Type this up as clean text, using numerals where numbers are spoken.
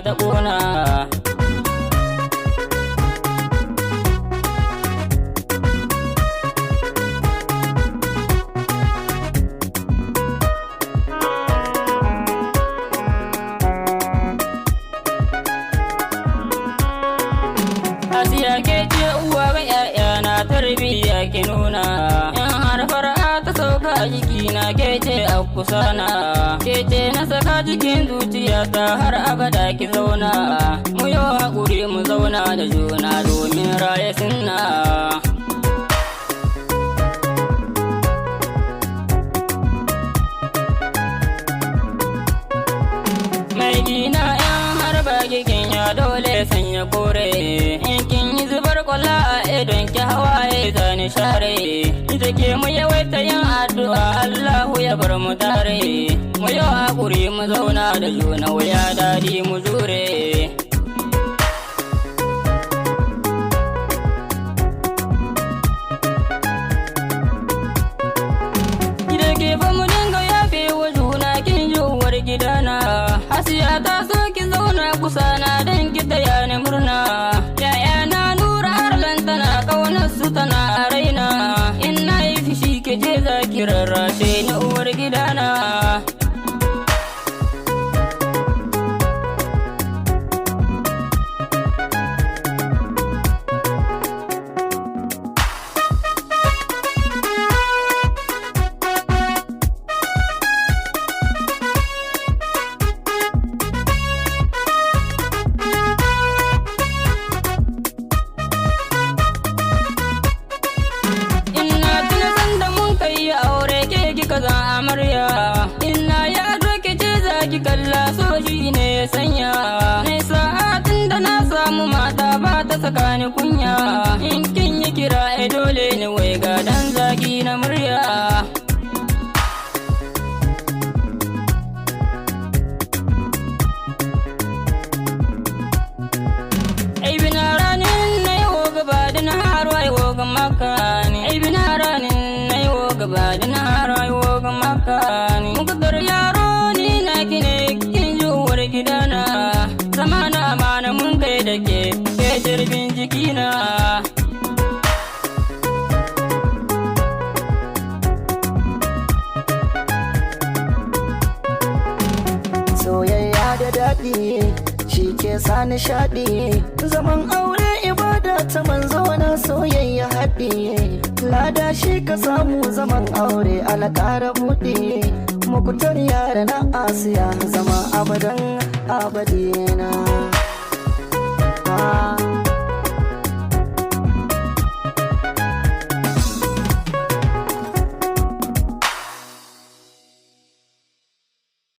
ta ƙona. Asiya ke ce uwa ga ‘ya'yana tarbiyya ki nuna, in har fara'a ta sauka a jikina ke ce a kusana, ke ce na saka jikin zuciyata har abada ki zauna, mu yi haƙuri mu zauna da juna domin raye sunna. Mai gina ‘yan har ba gikin ya dole sanya kore, in kin yi zubar kwalla a idon ki hawaye ta ni share, ita ke mu yawaita yin addu'a Allahu ya bar mu tare, mu yi haƙuri mu zauna da juna wuya daɗi mu jure. Gida ke fa mu dinga yafe wa juna kin ji uwar gidana, Asiya ta so ki zauna kusa na don ki taya ni murna, ‘ya'yana Nura Arlan tana ƙaunar su tana a raina, in na yi fishi ke je za ki rarrashe ni uwar gidana. Kaza amarya inna ya doke ce zaki kalla so shi ne ya sanya nai sa'atin da na samu mata ba ta saka ni kunya, in kin yi kira dole ni wai ga dan zaki na murya. Ai bina ranin na yi wo gaba da na har wai wo ga makani, ai bina ranin na yi wo gaba da na har wai wo ga makani, mukaddar yaro ni na kine kin ji uwar gidana, zamana amana mun kai da ke jirbin jikina. Soyayya da daɗi shi ke sa nishaɗi, zaman aure ibada ta manzo na soyayya haɗi, lada shi ka samu zaman aure ala ƙara buɗe, mukutar yara na Asiya zama abadan abadina.